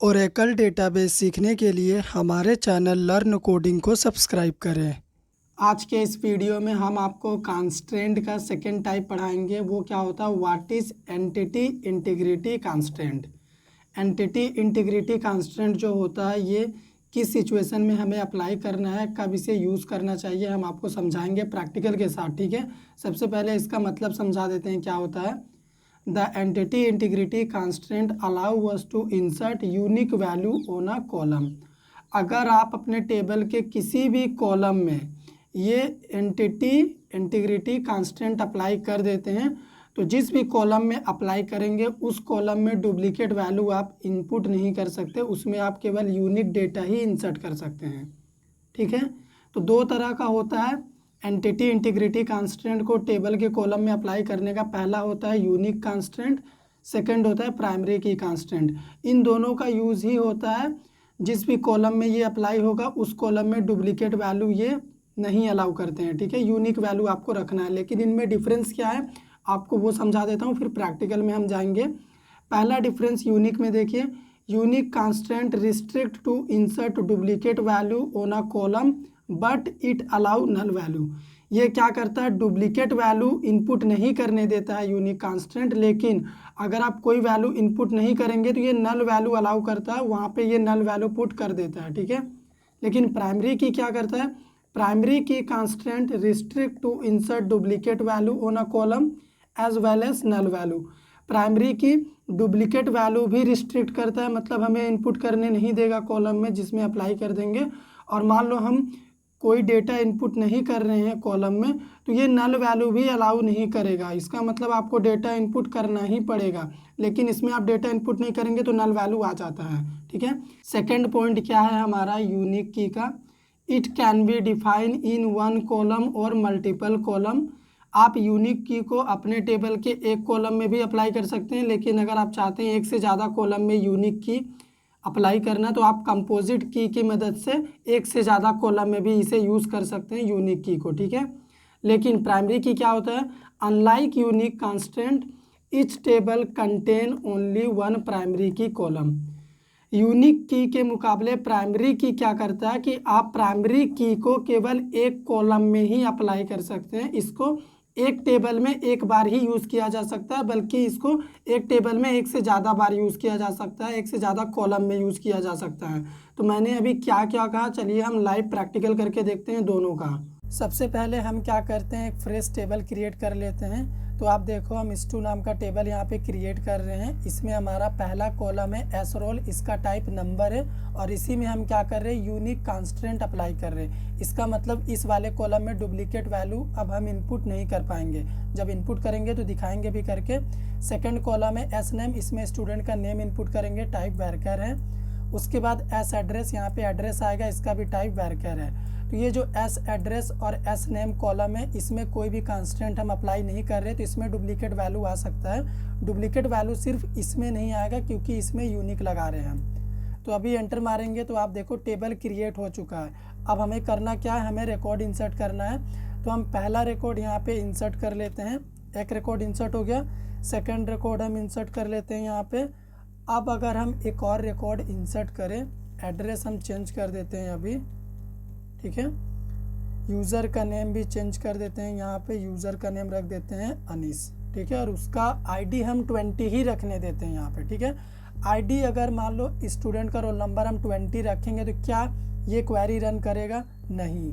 Oracle database सीखने के लिए हमारे चैनल लर्न कोडिंग को सब्सक्राइब करें। आज के इस वीडियो में हम आपको कांस्ट्रेंट का सेकेंड टाइप पढ़ाएंगे। वो क्या होता है, what is entity integrity constraint. Entity integrity constraint जो होता है ये किस सिचुएशन में हमें अप्लाई करना है, कब इसे यूज़ करना चाहिए, हम आपको समझाएंगे प्रैक्टिकल के साथ। ठीक है, सबसे पहले इसका मतलब समझा देते हैं क्या होता है। The entity integrity constraint allow us to insert unique value on a column। अगर आप अपने टेबल के किसी भी कॉलम में ये एंटिटी इंटीग्रिटी कांस्टेंट अप्लाई कर देते हैं तो जिस भी कॉलम में अप्लाई करेंगे उस कॉलम में डुप्लीकेट वैल्यू आप इनपुट नहीं कर सकते, उसमें आप केवल यूनिक डेटा ही इंसर्ट कर सकते हैं। ठीक है, तो दो तरह का होता है एंटिटी इंटीग्रिटी कांस्टेंट को टेबल के कॉलम में अप्लाई करने का। पहला होता है यूनिक कांस्टेंट, सेकंड होता है प्राइमरी की कांस्टेंट। इन दोनों का यूज़ ही होता है जिस भी कॉलम में ये अप्लाई होगा उस कॉलम में डुप्लीकेट वैल्यू ये नहीं अलाउ करते हैं। ठीक है, यूनिक वैल्यू आपको रखना है, लेकिन इनमें डिफरेंस क्या है आपको वो समझा देता हूँ, फिर प्रैक्टिकल में हम जाएंगे। पहला डिफरेंस यूनिक में देखिए, unique constraint restrict to insert duplicate value on a column but it allow null value. ये क्या करता है, डुप्लीकेट वैल्यू इनपुट नहीं करने देता है यूनिक कांस्टेंट, लेकिन अगर आप कोई वैल्यू इनपुट नहीं करेंगे तो ये नल वैल्यू अलाउ करता है, वहाँ पे ये नल वैल्यू पुट कर देता है। ठीक है, लेकिन प्राइमरी की क्या करता है, primary key constraint restrict to insert duplicate value on a column as well as null value. Primary key duplicate value भी रिस्ट्रिक्ट करता है, मतलब हमें इनपुट करने नहीं देगा कॉलम में जिसमें अप्लाई कर देंगे। और मान लो हम कोई डेटा इनपुट नहीं कर रहे हैं कॉलम में तो ये नल वैल्यू भी अलाउ नहीं करेगा। इसका मतलब आपको डेटा इनपुट करना ही पड़ेगा, लेकिन इसमें आप डेटा इनपुट नहीं करेंगे तो नल वैल्यू आ जाता है। ठीक है, सेकंड पॉइंट क्या है हमारा यूनिक की का, it can be define in one column और मल्टीपल कॉलम। आप यूनिक की को अपने टेबल के एक कॉलम में भी अप्लाई कर सकते हैं, लेकिन अगर आप चाहते हैं एक से ज़्यादा कॉलम में यूनिक की अप्लाई करना तो आप कंपोजिट की मदद से एक से ज़्यादा कॉलम में भी इसे यूज़ कर सकते हैं यूनिक की को। ठीक है, लेकिन प्राइमरी की क्या होता है, unlike unique constant each table contain only one primary की कॉलम। यूनिक की के मुकाबले प्राइमरी की क्या करता है कि आप प्राइमरी की को केवल एक कॉलम में ही अप्लाई कर सकते हैं। इसको एक टेबल में एक बार ही यूज़ किया जा सकता है, बल्कि इसको एक टेबल में एक से ज़्यादा बार यूज़ किया जा सकता है, एक से ज़्यादा कॉलम में यूज़ किया जा सकता है। तो मैंने अभी क्या क्या कहा, चलिए हम लाइव प्रैक्टिकल करके देखते हैं दोनों का। सबसे पहले हम क्या करते हैं, एक फ्रेश टेबल क्रिएट कर लेते हैं। तो आप देखो हम इस2 नाम का टेबल यहाँ पे क्रिएट कर रहे हैं। इसमें हमारा पहला कॉलम है एस रोल, इसका टाइप नंबर है और इसी में हम क्या कर रहे हैं, यूनिक कांस्टेंट अप्लाई कर रहे हैं। इसका मतलब इस वाले कॉलम में डुप्लीकेट वैल्यू अब हम इनपुट नहीं कर पाएंगे, जब इनपुट करेंगे तो दिखाएंगे भी करके। सेकेंड कॉलम है एस नेम, इसमें स्टूडेंट का नेम इनपुट करेंगे, टाइप वैरकर है। उसके बाद एस एड्रेस, यहाँ पे एड्रेस आएगा, इसका भी टाइप वैरकर है। तो ये जो एस एड्रेस और एस नेम कॉलम है इसमें कोई भी कांस्टेंट हम अप्लाई नहीं कर रहे, तो इसमें डुप्लीकेट वैल्यू आ सकता है। डुप्लीकेट वैल्यू सिर्फ इसमें नहीं आएगा क्योंकि इसमें यूनिक लगा रहे हैं हम। तो अभी एंटर मारेंगे तो आप देखो टेबल क्रिएट हो चुका है। अब हमें करना क्या है, हमें रिकॉर्ड इंसर्ट करना है। तो हम पहला रिकॉर्ड यहाँ पे इंसर्ट कर लेते हैं, एक रिकॉर्ड इंसर्ट हो गया। सेकेंड रिकॉर्ड हम इंसर्ट कर लेते हैं यहाँ पे। अब अगर हम एक और रिकॉर्ड इंसर्ट करें, एड्रेस हम चेंज कर देते हैं अभी। ठीक है, यूज़र का नेम भी चेंज कर देते हैं, यहाँ पे यूज़र का नेम रख देते हैं अनीस। ठीक है, और उसका आईडी हम 20 ही रखने देते हैं यहाँ पे। ठीक है, आईडी अगर मान लो स्टूडेंट का रोल नंबर हम 20 रखेंगे तो क्या ये क्वेरी रन करेगा, नहीं।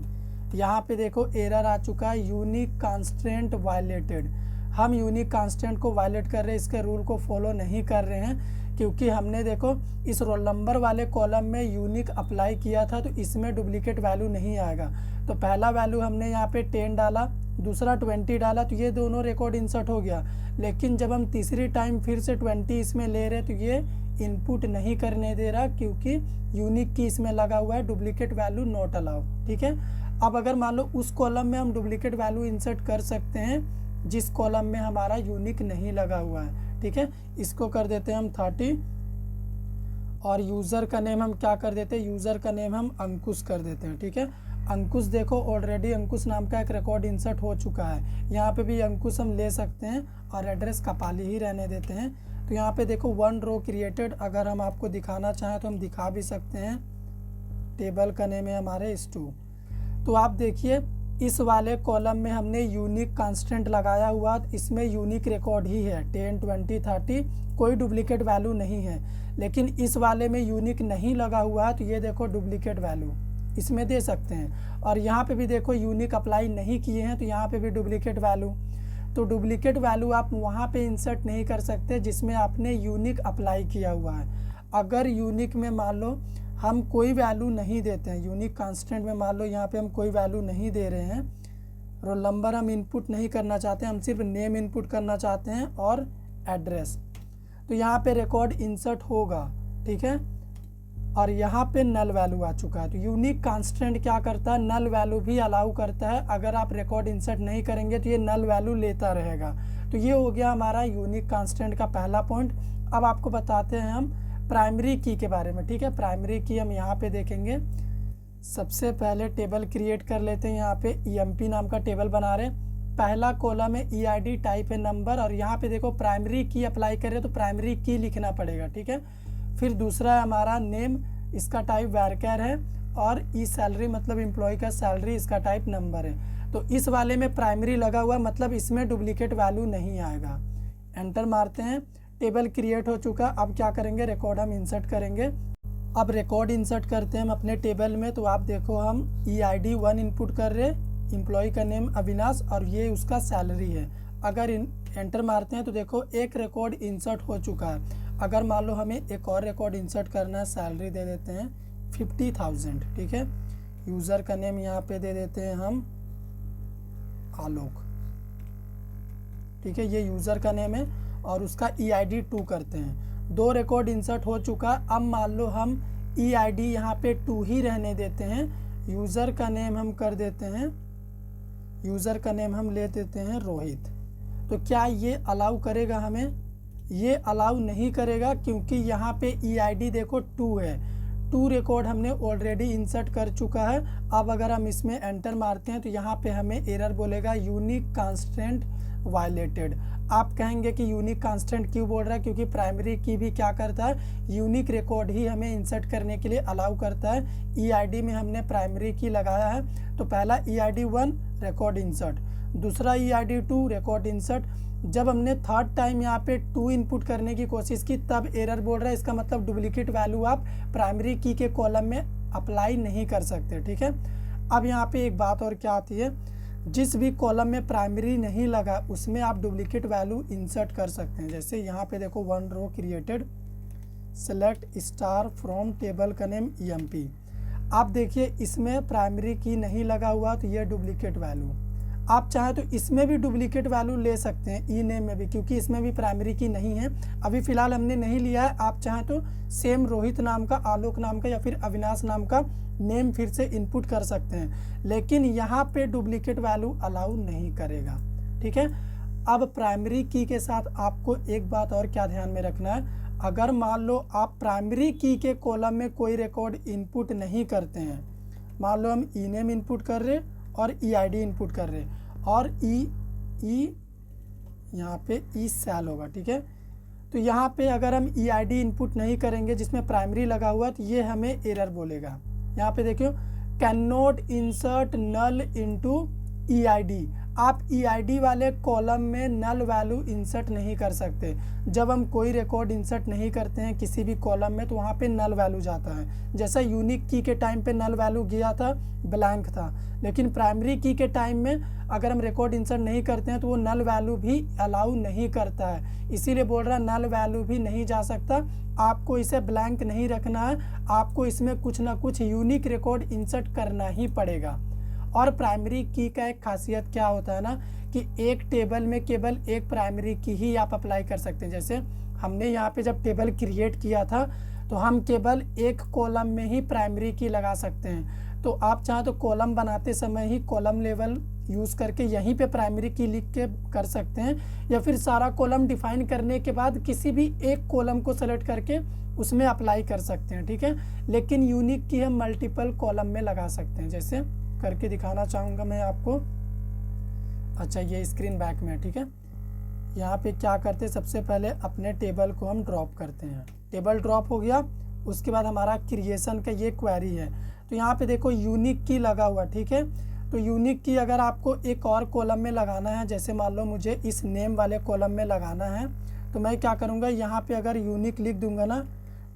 यहाँ पे देखो एरर आ चुका है, यूनिक कांस्टेंट वायलेटेड। हम यूनिक कांस्टेंट को वायलेट कर रहे हैं, इसके रूल को फॉलो नहीं कर रहे हैं क्योंकि हमने देखो इस रोल नंबर वाले कॉलम में यूनिक अप्लाई किया था तो इसमें डुप्लीकेट वैल्यू नहीं आएगा। तो पहला वैल्यू हमने यहाँ पे 10 डाला, दूसरा 20 डाला, तो ये दोनों रिकॉर्ड इंसर्ट हो गया। लेकिन जब हम तीसरी टाइम फिर से 20 इसमें ले रहे तो ये इनपुट नहीं करने दे रहा क्योंकि यूनिक की इसमें लगा हुआ है, डुप्लीकेट वैल्यू नॉट अलाउ। ठीक है, अब अगर मान लो उस कॉलम में हम डुप्लीकेट वैल्यू इंसर्ट कर सकते हैं जिस कॉलम में हमारा यूनिक नहीं लगा हुआ है। ठीक है, इसको कर देते हैं हम 30 और यूज़र का नेम हम क्या कर देते हैं, यूज़र का नेम हम अंकुश कर देते हैं। ठीक है, अंकुश देखो ऑलरेडी अंकुश नाम का एक रिकॉर्ड इंसर्ट हो चुका है, यहाँ पे भी अंकुश हम ले सकते हैं और एड्रेस कपाली ही रहने देते हैं। तो यहाँ पे देखो 1 रो क्रिएटेड, अगर हम आपको दिखाना चाहें तो हम दिखा भी सकते हैं। टेबल का नेम है हमारे स्टू। तो आप देखिए इस वाले कॉलम में हमने यूनिक कांस्टेंट लगाया हुआ, इसमें यूनिक रिकॉर्ड ही है 10, 20, 30, कोई डुप्लीकेट वैल्यू नहीं है। लेकिन इस वाले में यूनिक नहीं लगा हुआ है, तो ये देखो डुप्लीकेट वैल्यू इसमें दे सकते हैं। और यहाँ पे भी देखो यूनिक अप्लाई नहीं किए हैं, तो यहाँ पे भी डुप्लीकेट वैल्यू। तो डुप्लीकेट वैल्यू आप वहाँ पे इंसर्ट नहीं कर सकते जिसमें आपने यूनिक अप्लाई किया हुआ है। अगर यूनिक में मान लो हम कोई वैल्यू नहीं देते हैं, यूनिक कांस्टेंट में मान लो यहाँ पे हम कोई वैल्यू नहीं दे रहे हैं, रोल नंबर हम इनपुट नहीं करना चाहते हैं, हम सिर्फ नेम इनपुट करना चाहते हैं और एड्रेस, तो यहाँ पे रिकॉर्ड इंसर्ट होगा, ठीक है। और यहाँ पे नल वैल्यू आ चुका है। तो यूनिक कांस्टेंट क्या करता है, नल वैल्यू भी अलाउ करता है। अगर आप रिकॉर्ड इंसर्ट नहीं करेंगे तो ये नल वैल्यू लेता रहेगा। तो ये हो गया हमारा यूनिक कांस्टेंट का पहला पॉइंट। अब आपको बताते हैं हम प्राइमरी की के बारे में, ठीक है। प्राइमरी की हम यहाँ पे देखेंगे। सबसे पहले टेबल क्रिएट कर लेते हैं। यहाँ पे EMP नाम का टेबल बना रहे। पहला कॉलम है EID, टाइप है नंबर, और यहाँ पे देखो प्राइमरी की अप्लाई कर रहे तो प्राइमरी की लिखना पड़ेगा, ठीक है। फिर दूसरा है हमारा नेम, इसका टाइप वैरकर है, और ई सैलरी मतलब एम्प्लॉय का सैलरी, इसका टाइप नंबर है। तो इस वाले में प्राइमरी लगा हुआ, मतलब इसमें डुप्लीकेट वैल्यू नहीं आएगा। एंटर मारते हैं, टेबल क्रिएट हो चुका। अब क्या करेंगे, रिकॉर्ड हम इंसर्ट करेंगे। अब रिकॉर्ड इंसर्ट करते हैं हम अपने टेबल में। तो आप देखो हम EID 1 इनपुट कर रहे, एम्प्लॉय का नेम अविनाश, और ये उसका सैलरी है। अगर एंटर मारते हैं तो देखो एक रिकॉर्ड इंसर्ट हो चुका है। अगर मान लो हमें एक और रिकॉर्ड इंसर्ट करना है, सैलरी दे देते हैं 50,000, ठीक है। यूज़र का नेम यहाँ पे दे देते हैं हम आलोक, ठीक है, ये यूज़र का नेम है, और उसका EID 2 करते हैं। 2 रिकॉर्ड इंसर्ट हो चुका। अब मान लो हम EID यहाँ पे 2 ही रहने देते हैं। यूज़र का नेम हम कर देते हैं, यूज़र का नेम हम ले देते हैं रोहित। तो क्या ये अलाउ करेगा हमें? ये अलाउ नहीं करेगा, क्योंकि यहाँ पे EID देखो 2 है। 2 रिकॉर्ड हमने ऑलरेडी इंसर्ट कर चुका है। अब अगर हम इसमें एंटर मारते हैं तो यहाँ पे हमें एरर बोलेगा यूनिक कांस्टेंट वायलेटेड। आप कहेंगे कि यूनिक कांस्टेंट क्यों बोल रहा है, क्योंकि प्राइमरी की भी क्या करता है, यूनिक रिकॉर्ड ही हमें इंसर्ट करने के लिए अलाउ करता है। EID में हमने प्राइमरी की लगाया है, तो पहला EID 1 रिकॉर्ड इंसर्ट, दूसरा EID 2 रिकॉर्ड इंसर्ट। जब हमने थर्ड टाइम यहाँ पे 2 इनपुट करने की कोशिश की तब एरर बोल रहा है। इसका मतलब डुप्लीकेट वैल्यू आप प्राइमरी की के कॉलम में अप्लाई नहीं कर सकते, ठीक है। अब यहाँ पे एक बात और क्या आती है, जिस भी कॉलम में प्राइमरी नहीं लगा उसमें आप डुप्लीकेट वैल्यू इंसर्ट कर सकते हैं। जैसे यहाँ पे देखो 1 row created, select star from table का नेम EMP। आप देखिए इसमें प्राइमरी की नहीं लगा हुआ, तो ये डुप्लीकेट वैल्यू। आप चाहें तो इसमें भी डुप्लीकेट वैल्यू ले सकते हैं, ई नेम में भी, क्योंकि इसमें भी प्राइमरी की नहीं है। अभी फ़िलहाल हमने नहीं लिया है। आप चाहें तो सेम रोहित नाम का, आलोक नाम का या फिर अविनाश नाम का नेम फिर से इनपुट कर सकते हैं, लेकिन यहाँ पे डुप्लीकेट वैल्यू अलाउ नहीं करेगा, ठीक है। अब प्राइमरी की के साथ आपको एक बात और क्या ध्यान में रखना है, अगर मान लो आप प्राइमरी की के कॉलम में कोई रिकॉर्ड इनपुट नहीं करते हैं, मान लो हम ई नेम इनपुट कर रहे और EID इनपुट कर रहे, और यहाँ पे ई सैल होगा, ठीक है। तो यहाँ पे अगर हम EID इनपुट नहीं करेंगे जिसमें प्राइमरी लगा हुआ, तो ये हमें एरर बोलेगा। यहाँ पे देखियो, can not insert null into EID। आप EID वाले कॉलम में नल वैल्यू इंसर्ट नहीं कर सकते। जब हम कोई रिकॉर्ड इंसर्ट नहीं करते हैं किसी भी कॉलम में, तो वहाँ पे नल वैल्यू जाता है। जैसा यूनिक की के टाइम पे नल वैल्यू गया था, ब्लैंक था, लेकिन प्राइमरी की के टाइम में अगर हम रिकॉर्ड इंसर्ट नहीं करते हैं तो वो नल वैल्यू भी अलाउ नहीं करता है। इसीलिए बोल रहा है नल वैल्यू भी नहीं जा सकता। आपको इसे ब्लैंक नहीं रखना है, आपको इसमें कुछ ना कुछ यूनिक रिकॉर्ड इंसर्ट करना ही पड़ेगा। और प्राइमरी की का एक खासियत क्या होता है ना, कि एक टेबल में केवल एक प्राइमरी की ही आप अप्लाई कर सकते हैं। जैसे हमने यहाँ पे जब टेबल क्रिएट किया था तो हम केवल एक कॉलम में ही प्राइमरी की लगा सकते हैं। तो आप चाहें तो कॉलम बनाते समय ही कॉलम लेवल यूज़ करके यहीं पे प्राइमरी की लिख के कर सकते हैं, या फिर सारा कॉलम डिफाइन करने के बाद किसी भी एक कॉलम को सेलेक्ट करके उसमें अप्लाई कर सकते हैं, ठीक है। लेकिन यूनिक की हम मल्टीपल कॉलम में लगा सकते हैं। जैसे करके दिखाना चाहूँगा मैं आपको। अच्छा, ये स्क्रीन बैक में है, ठीक है। यहाँ पे क्या करते हैं, सबसे पहले अपने टेबल को हम ड्रॉप करते हैं। टेबल ड्रॉप हो गया, उसके बाद हमारा क्रिएशन का ये क्वेरी है। तो यहाँ पे देखो यूनिक की लगा हुआ, ठीक है। तो यूनिक की अगर आपको एक और कॉलम में लगाना है, जैसे मान लो मुझे इस नेम वाले कॉलम में लगाना है, तो मैं क्या करूँगा, यहाँ पे अगर यूनिक लिख दूंगा ना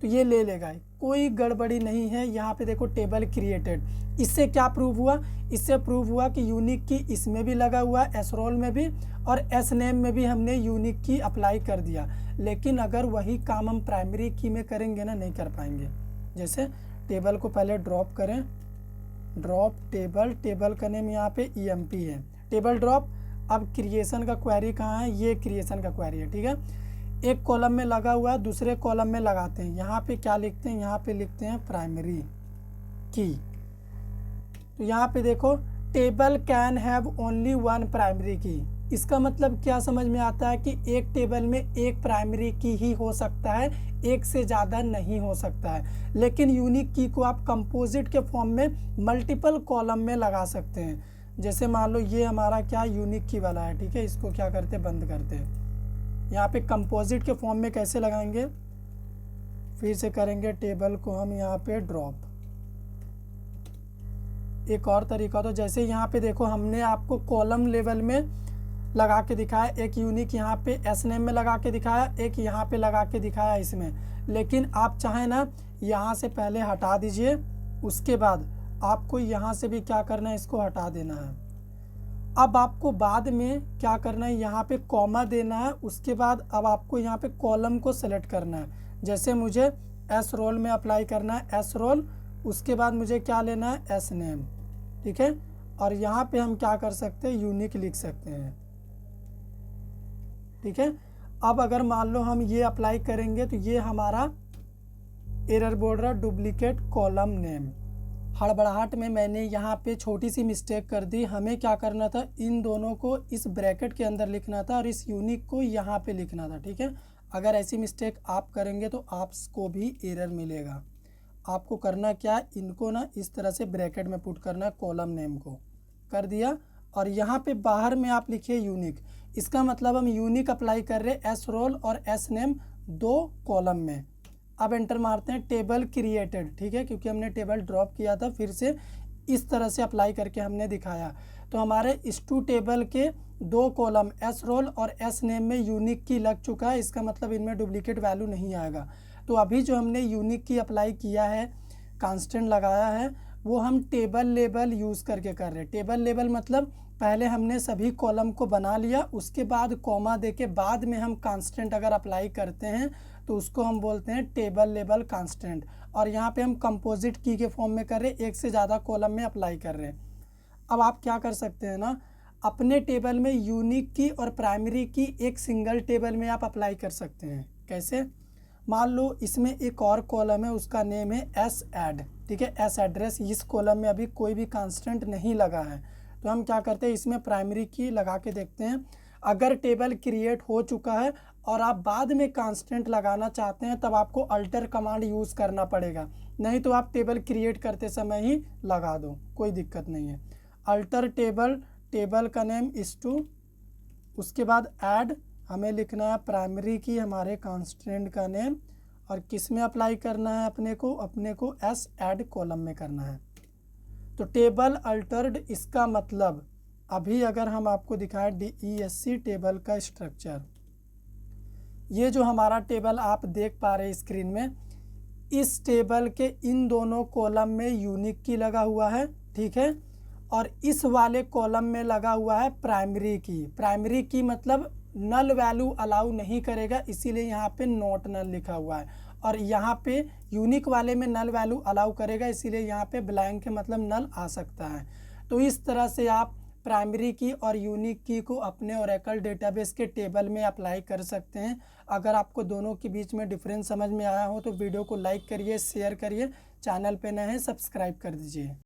तो ये ले लेगा, कोई गड़बड़ी नहीं है। यहाँ पे देखो टेबल क्रिएटेड, इससे क्या प्रूव हुआ, इससे प्रूव हुआ कि यूनिक की इसमें भी लगा हुआ है, एस रोल में भी और एस नेम में भी हमने यूनिक की अप्लाई कर दिया। लेकिन अगर वही काम हम प्राइमरी की में करेंगे ना, नहीं कर पाएंगे। जैसे टेबल को पहले ड्रॉप करें, ड्रॉप टेबल, टेबल का नेम यहाँ पे EMP है, टेबल ड्रॉप। अब क्रिएशन का क्वेरी कहाँ है, ये क्रिएशन का क्वेरी है, ठीक है। एक कॉलम में लगा हुआ है, दूसरे कॉलम में लगाते हैं। यहाँ पे क्या लिखते हैं, यहाँ पे लिखते हैं प्राइमरी की। तो यहाँ पे देखो table can have only one primary की। इसका मतलब क्या समझ में आता है कि एक टेबल में एक प्राइमरी की ही हो सकता है, एक से ज़्यादा नहीं हो सकता है। लेकिन यूनिक की को आप कंपोजिट के फॉर्म में मल्टीपल कॉलम में लगा सकते हैं। जैसे मान लो ये हमारा क्या यूनिक की वाला है, ठीक है। इसको क्या करते, बंद करते हैं। यहाँ पे कंपोजिट के फॉर्म में कैसे लगाएंगे, फिर से करेंगे, टेबल को हम यहाँ पे ड्रॉप। एक और तरीका, तो जैसे यहाँ पे देखो हमने आपको कॉलम लेवल में लगा के दिखाया, एक यूनिक यहाँ पे एस नेम में लगा के दिखाया, एक यहाँ पे लगा के दिखाया इसमें। लेकिन आप चाहें ना, यहाँ से पहले हटा दीजिए, उसके बाद आपको यहाँ से भी क्या करना है, इसको हटा देना है। अब आपको बाद में क्या करना है, यहाँ पे कॉमा देना है। उसके बाद अब आपको यहाँ पे कॉलम को सेलेक्ट करना है। जैसे मुझे एस रोल में अप्लाई करना है, एस रोल, उसके बाद मुझे क्या लेना है, एस नेम, ठीक है। और यहाँ पे हम क्या कर सकते हैं, यूनिक लिख सकते हैं, ठीक है। अब अगर मान लो हम ये अप्लाई करेंगे तो ये हमारा एरर बोल रहा है डुप्लीकेट कॉलम नेम। हड़बड़ाहट में मैंने यहाँ पे छोटी सी मिस्टेक कर दी। हमें क्या करना था, इन दोनों को इस ब्रैकेट के अंदर लिखना था और इस यूनिक को यहाँ पे लिखना था, ठीक है। अगर ऐसी मिस्टेक आप करेंगे तो आपको भी एरर मिलेगा। आपको करना क्या है, इनको ना इस तरह से ब्रैकेट में पुट करना है, कॉलम नेम को कर दिया और यहाँ पे बाहर में आप लिखिए यूनिक। इसका मतलब हम यूनिक अप्लाई कर रहे हैं एस रोल और एस नेम दो कॉलम में। अब एंटर मारते हैं, टेबल क्रिएटेड, ठीक है, क्योंकि हमने टेबल ड्रॉप किया था, फिर से इस तरह से अप्लाई करके हमने दिखाया। तो हमारे इस टू टेबल के दो कॉलम एस रोल और एस नेम में यूनिक की लग चुका है। इसका मतलब इनमें डुप्लीकेट वैल्यू नहीं आएगा। तो अभी जो हमने यूनिक की अप्लाई किया है, कांस्टेंट लगाया है, वो हम टेबल लेबल यूज़ करके कर रहे हैं। टेबल लेबल मतलब पहले हमने सभी कॉलम को बना लिया, उसके बाद कॉमा दे के बाद में हम कांस्टेंट अगर अप्लाई करते हैं तो उसको हम बोलते हैं टेबल लेबल कांस्टेंट। और यहाँ पे हम कंपोजिट की के फॉर्म में कर रहे हैं, एक से ज़्यादा कॉलम में अप्लाई कर रहे हैं। अब आप क्या कर सकते हैं ना, अपने टेबल में यूनिक की और प्राइमरी की एक सिंगल टेबल में आप अप्लाई कर सकते हैं। कैसे, मान लो इसमें एक और कॉलम है, उसका नेम है एस एड, ठीक है, एस एड्रेस। इस कॉलम में अभी कोई भी कांस्टेंट नहीं लगा है, तो हम क्या करते हैं, इसमें प्राइमरी की लगा के देखते हैं। अगर टेबल क्रिएट हो चुका है और आप बाद में कांस्टेंट लगाना चाहते हैं, तब आपको अल्टर कमांड यूज़ करना पड़ेगा, नहीं तो आप टेबल क्रिएट करते समय ही लगा दो, कोई दिक्कत नहीं है। अल्टर टेबल, टेबल का नेम इस टू, उसके बाद ऐड, हमें लिखना है प्राइमरी की हमारे कांस्टेंट का नेम, और किस में अप्लाई करना है, अपने को एस ऐड कॉलम में करना है। तो टेबल अल्टर्ड, इसका मतलब अभी अगर हम आपको दिखाएं DESC टेबल का स्ट्रक्चर, ये जो हमारा टेबल आप देख पा रहे हैं स्क्रीन में, इस टेबल के इन दोनों कॉलम में यूनिक की लगा हुआ है, ठीक है, और इस वाले कॉलम में लगा हुआ है प्राइमरी की। प्राइमरी की मतलब नल वैल्यू अलाउ नहीं करेगा, इसीलिए यहाँ पे नॉट नल लिखा हुआ है। और यहाँ पे यूनिक वाले में नल वैल्यू अलाउ करेगा, इसीलिए यहाँ पे ब्लैंक है, मतलब नल आ सकता है। तो इस तरह से आप प्राइमरी की और यूनिक की को अपने ओरेकल डेटाबेस के टेबल में अप्लाई कर सकते हैं। अगर आपको दोनों के बीच में डिफरेंस समझ में आया हो तो वीडियो को लाइक करिए, शेयर करिए, चैनल पे नए हैं सब्सक्राइब कर दीजिए।